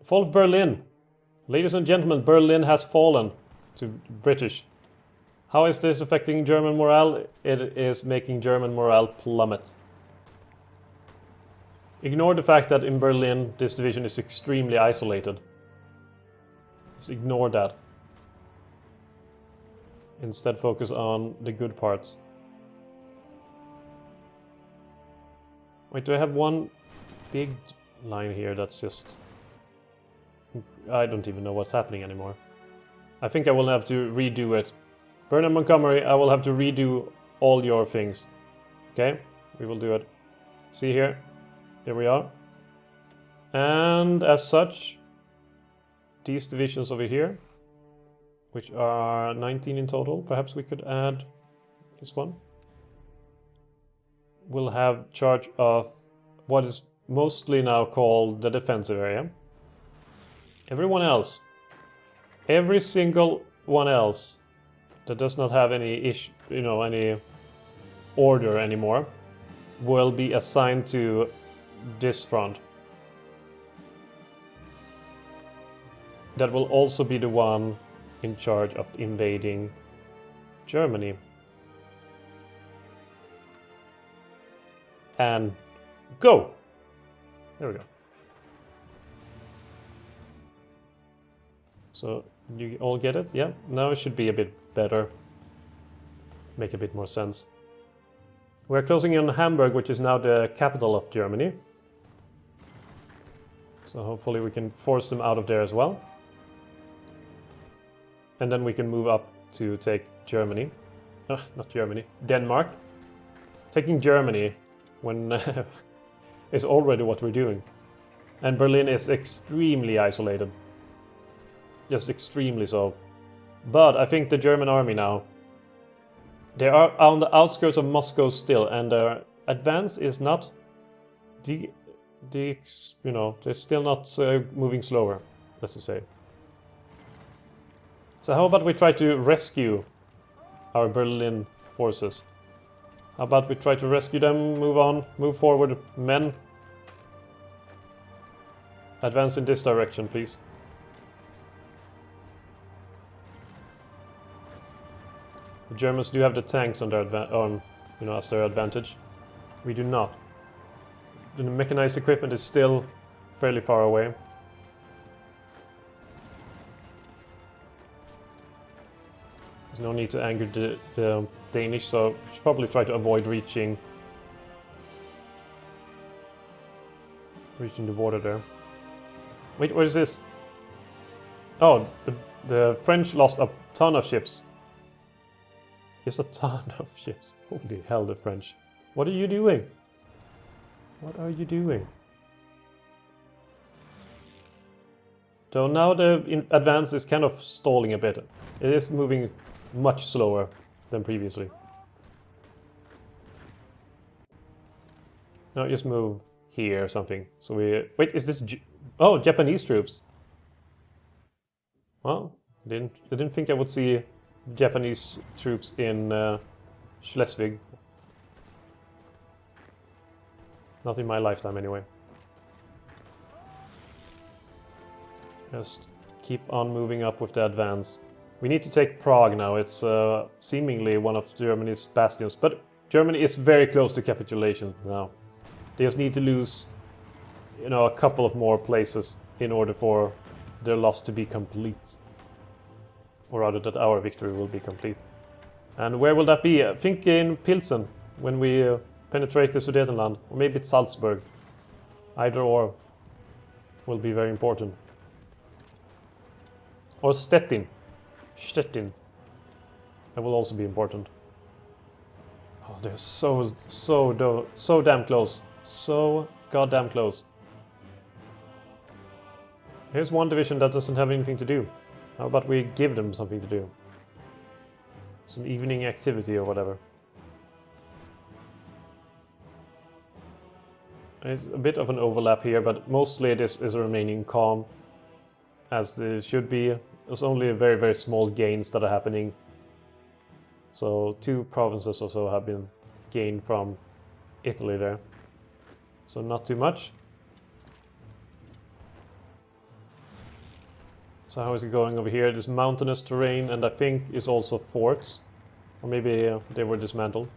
Fall of Berlin. Ladies and gentlemen, Berlin has fallen to British. How is this affecting German morale? It is making German morale plummet. Ignore the fact that in Berlin this division is extremely isolated. Just ignore that. Instead focus on the good parts. Wait, do I have one big line here that's just... I don't even know what's happening anymore. I think I will have to redo it. Bernard Montgomery, I will have to redo all your things. Okay, we will do it. See here. Here we are. And as such, these divisions over here, which are 19 in total, perhaps we could add this one, will have charge of what is mostly now called the defensive area. Everyone else, every single one else that does not have any issue, any order anymore, will be assigned to this front. That will also be the one in charge of invading Germany. And go! There we go. So you all get it? Yeah, now it should be a bit better. Make a bit more sense. We're closing in on Hamburg, which is now the capital of Germany. So hopefully we can force them out of there as well. And then we can move up to take Germany. Not Germany, Denmark. Taking Germany when is already what we're doing. And Berlin is extremely isolated. Just extremely so. But I think the German army now, they are on the outskirts of Moscow still, and their advance is not they're still not moving slower, let's just say. So how about we try to rescue our Berlin forces? How about we try to rescue them, move on, move forward, men. Advance in this direction, please. The Germans do have the tanks on their as their advantage. We do not. The mechanized equipment is still fairly far away. There's no need to anger the Danish, so we should probably try to avoid reaching the border there. Wait, what is this? Oh, the French lost a ton of ships. It's a ton of ships. Holy hell, the French. What are you doing? What are you doing? So now the advance is kind of stalling a bit. It is moving much slower than previously. Now just move here or something. So we... Wait, is this... Oh, Japanese troops. Well, I didn't think I would see Japanese troops in Schleswig. Not in my lifetime, anyway. Just keep on moving up with the advance. We need to take Prague now. It's seemingly one of Germany's bastions, but Germany is very close to capitulation now. They just need to lose, a couple of more places in order for their loss to be complete. Or rather, that our victory will be complete. And where will that be? I think in Pilsen, when we penetrate the Sudetenland. Or maybe it's Salzburg. Either or will be very important. Or Stettin. Stettin. That will also be important. Oh, they're so damn close. So goddamn close. Here's one division that doesn't have anything to do. How about we give them something to do? Some evening activity or whatever. It's a bit of an overlap here, but mostly this is remaining calm, as it should be. There's only very, very small gains that are happening. So 2 provinces or so have been gained from Italy there. So not too much. So how is it going over here? This mountainous terrain, and I think is also forts. Or maybe they were dismantled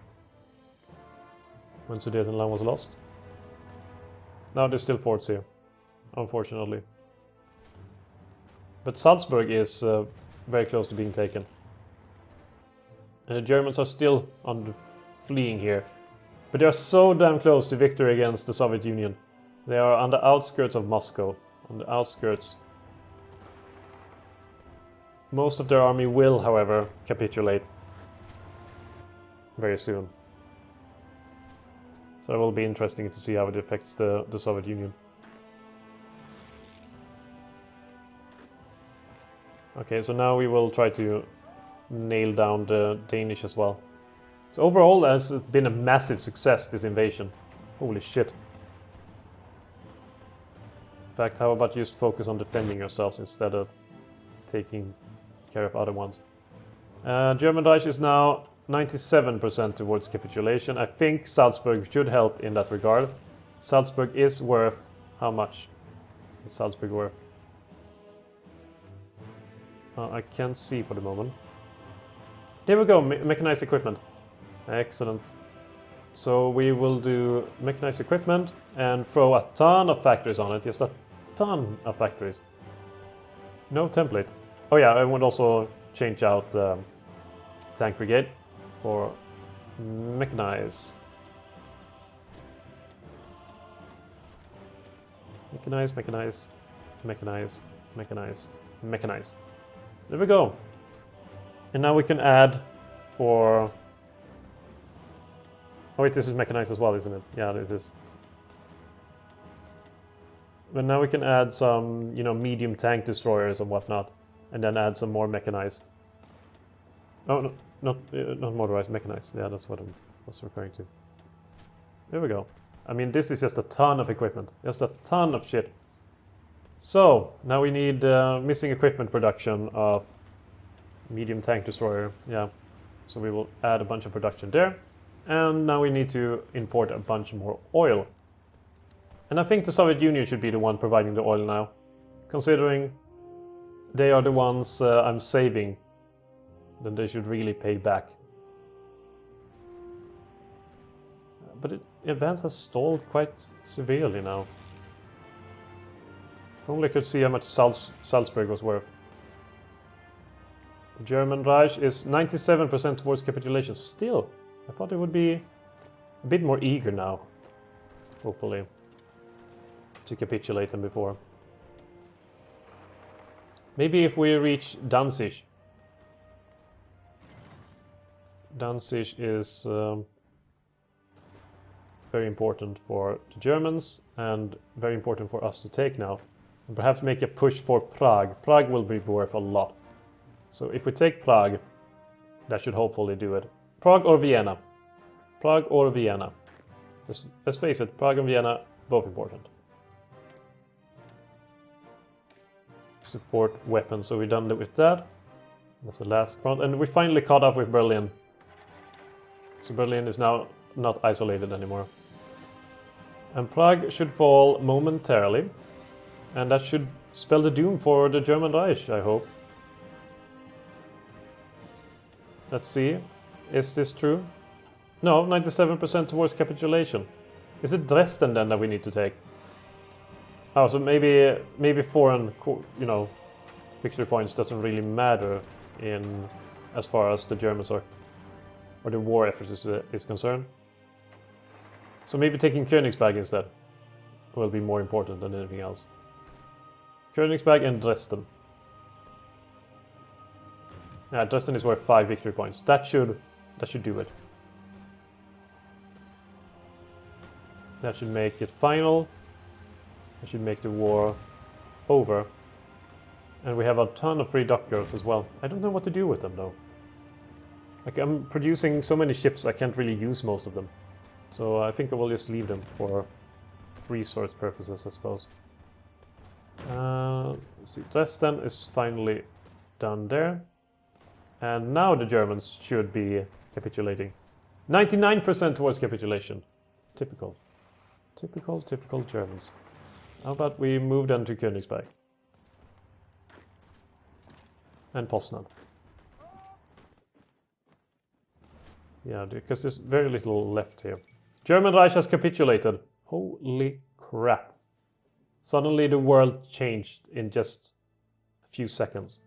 when Sudetenland was lost. Now there's still forts here, unfortunately. But Salzburg is very close to being taken. And the Germans are still fleeing here. But they are so damn close to victory against the Soviet Union. They are on the outskirts of Moscow. On the outskirts. Most of their army will, however, capitulate very soon. So it will be interesting to see how it affects the Soviet Union. Okay, so now we will try to nail down the Danish as well. So overall, it has been a massive success, this invasion. Holy shit. In fact, how about you just focus on defending yourselves instead of taking care of other ones. German Reich is now 97% towards capitulation. I think Salzburg should help in that regard. Salzburg is worth... how much is Salzburg worth? I can't see for the moment. There we go, mechanized equipment. Excellent. So we will do mechanized equipment and throw a ton of factories on it. Just a ton of factories. No template. Oh yeah, I would also change out tank brigade for mechanized. Mechanized, mechanized, mechanized, mechanized, mechanized. There we go. And now we can add for... oh wait, this is mechanized as well, isn't it? Yeah, this is. But now we can add some, medium tank destroyers and whatnot. And then add some more mechanized. Oh, no, not motorized, mechanized. Yeah, that's what I was referring to. There we go. I mean, this is just a ton of equipment. Just a ton of shit. So, now we need missing equipment production of medium tank destroyer. Yeah, so we will add a bunch of production there. And now we need to import a bunch more oil. And I think the Soviet Union should be the one providing the oil now. Considering they are the ones I'm saving, then they should really pay back. But advance has stalled quite severely now. If only I could see how much Salzburg was worth. The German Reich is 97% towards capitulation. Still, I thought it would be a bit more eager now, hopefully, to capitulate than before. Maybe if we reach Danzig. Danzig is very important for the Germans and very important for us to take now. And perhaps make a push for Prague. Prague will be worth a lot. So if we take Prague, that should hopefully do it. Prague or Vienna? Prague or Vienna? Let's face it, Prague and Vienna, both important. Support weapons, so we're done with that. That's the last front. And we finally caught up with Berlin. So Berlin is now not isolated anymore. And Prague should fall momentarily. And that should spell the doom for the German Reich, I hope. Let's see. Is this true? No, 97% towards capitulation. Is it Dresden then that we need to take? Oh, so maybe foreign, victory points doesn't really matter in as far as the Germans or the war effort is concerned. So maybe taking Königsberg instead will be more important than anything else. Königsberg and Dresden. Yeah, Dresden is worth 5 victory points. That should do it. That should make it final. That should make the war over. And we have a ton of free dockyards as well. I don't know what to do with them though. Like, I'm producing so many ships I can't really use most of them. So I think I will just leave them for resource purposes, I suppose. Let's see, Dresden is finally done there. And now the Germans should be capitulating. 99% towards capitulation. Typical. Typical Germans. How about we move then to Königsberg? And Poznan. Yeah, because there's very little left here. German Reich has capitulated. Holy crap. Suddenly the world changed in just a few seconds.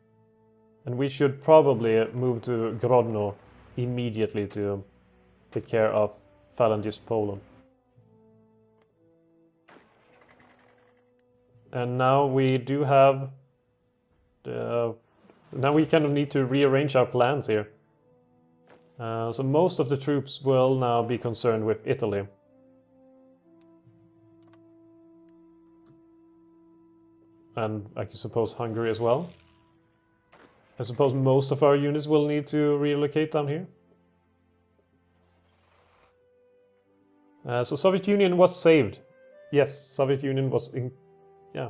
And we should probably move to Grodno immediately to take care of Phalangised Poland. And now we do have... now we kind of need to rearrange our plans here. So most of the troops will now be concerned with Italy. And I suppose Hungary as well. I suppose most of our units will need to relocate down here. So Soviet Union was saved. Yes, Soviet Union was in... Yeah,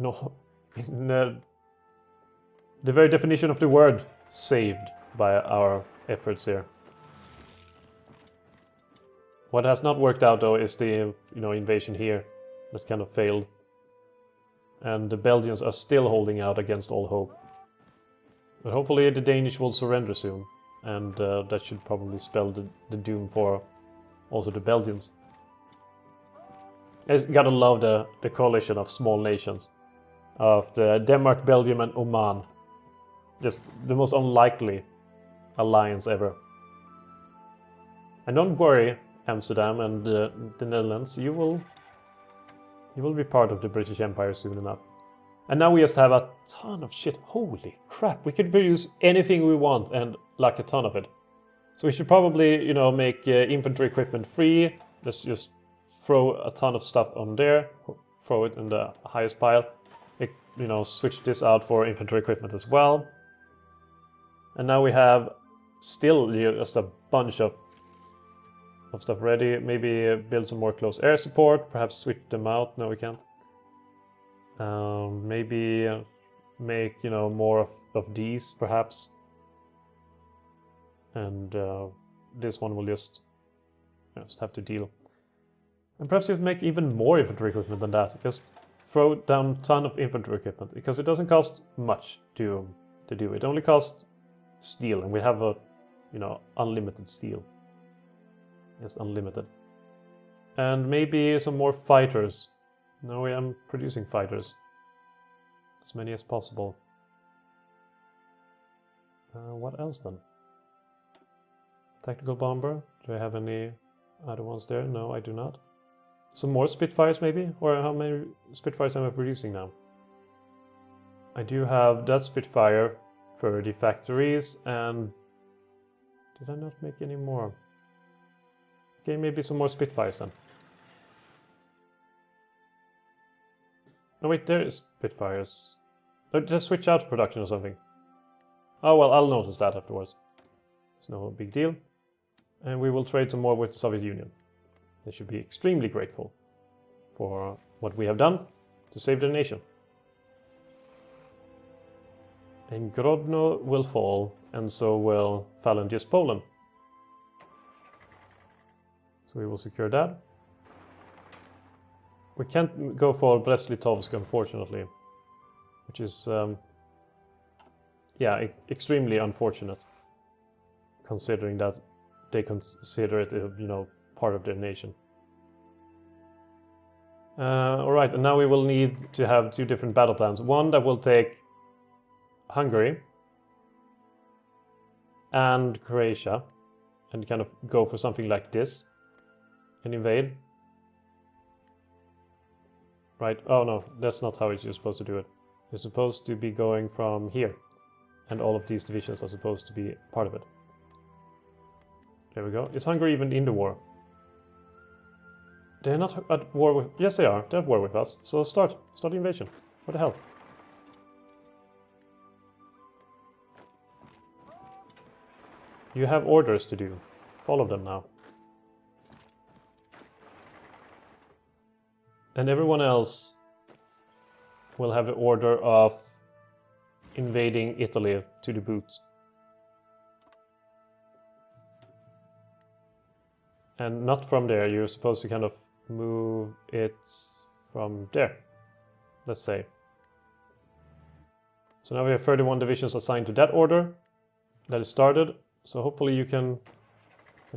no, in the very definition of the word, saved by our efforts here. What has not worked out though is the invasion here. That's kind of failed. And the Belgians are still holding out against all hope. But hopefully the Danish will surrender soon. And that should probably spell the doom for also the Belgians. I gotta love the coalition of small nations. Of the Denmark, Belgium and Oman. Just the most unlikely alliance ever. And don't worry, Amsterdam and the Netherlands, you will be part of the British Empire soon enough. And now we just have a ton of shit. Holy crap, we could produce anything we want and like a ton of it. So we should probably, make infantry equipment free. Let's just throw a ton of stuff on there, throw it in the highest pile. Switch this out for infantry equipment as well. And now we have still just a bunch of stuff ready. Maybe build some more close air support, perhaps switch them out. No, we can't. Maybe make more of these perhaps. And this one will just have to deal. And perhaps you make even more infantry equipment than that. Just throw down a ton of infantry equipment, because it doesn't cost much to do. It only costs steel, and we have a unlimited steel. It's unlimited. And maybe some more fighters. Now I am producing fighters. As many as possible. What else then? Tactical bomber. Do I have any other ones there? No, I do not. Some more Spitfires maybe? Or how many Spitfires am I producing now? I do have that Spitfire for the factories, and did I not make any more? Okay, maybe some more Spitfires then. No wait, there is Spitfires. No, just switch out production or something. Oh well, I'll notice that afterwards. It's no big deal. And we will trade some more with the Soviet Union. They should be extremely grateful for what we have done to save their nation. And Grodno will fall, and so will Phalangised Poland. So we will secure that. We can't go for Brest-Litovsk, unfortunately, which is, extremely unfortunate, considering that they consider it, part of their nation. Alright, and now we will need to have two different battle plans. One that will take Hungary and Croatia and kind of go for something like this and invade. Right? Oh no, that's not how you're supposed to do it. You're supposed to be going from here, and all of these divisions are supposed to be part of it. There we go. Is Hungary even in the war? They're not at war with... Yes, they are. They're at war with us. So start the invasion. What the hell? You have orders to do. Follow them now. And everyone else will have the order of invading Italy to the boot. And not from there, you're supposed to kind of move it from there, let's say. So now we have 31 divisions assigned to that order. That is started. So hopefully you can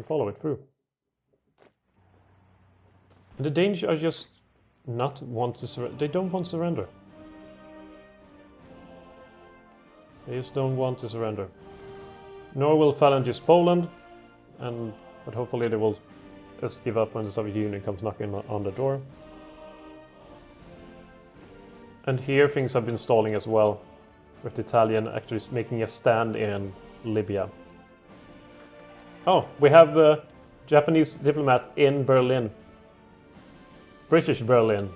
follow it through. And the Danish are just not want to surrender. They don't want to surrender. They just don't want to surrender. Nor will phalanges Poland, but hopefully they will just give up when the Soviet Union comes knocking on the door. And here things have been stalling as well, with the Italian actually making a stand in Libya. Oh, we have Japanese diplomats in Berlin. British Berlin.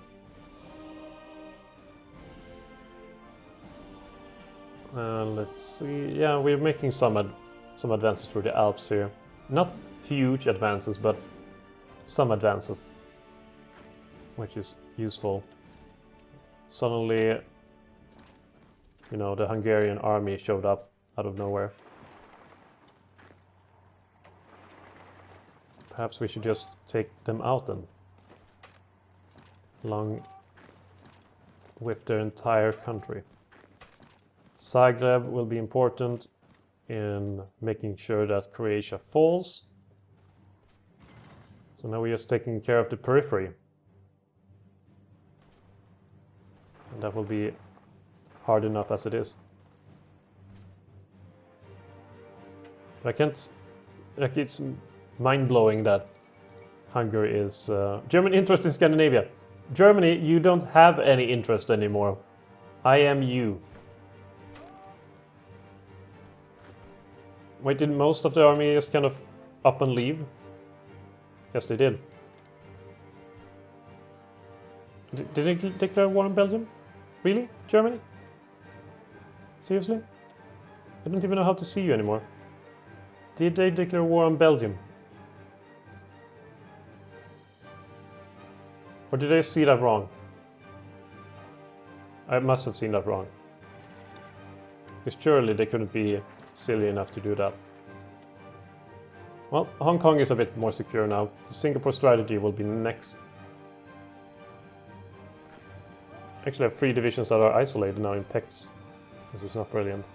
Let's see. Yeah, we're making some advances through the Alps here. Not huge advances, but some advances, which is useful. Suddenly, you know, the Hungarian army showed up out of nowhere. Perhaps we should just take them out then. Along with their entire country. Zagreb will be important in making sure that Croatia falls. So now we're just taking care of the periphery. And that will be hard enough as it is. But I can't... Like, it's mind-blowing that Hungary is... German interest in Scandinavia. Germany, you don't have any interest anymore. I am you. Wait, did most of the army just kind of up and leave? Yes, they did. Did they declare war on Belgium? Really? Germany? Seriously? I don't even know how to see you anymore. Did they declare war on Belgium? Or did I see that wrong? I must have seen that wrong. Because surely they couldn't be silly enough to do that. Well, Hong Kong is a bit more secure now. The Singapore strategy will be next. Actually, I have 3 divisions that are isolated now in PECs, which is not brilliant.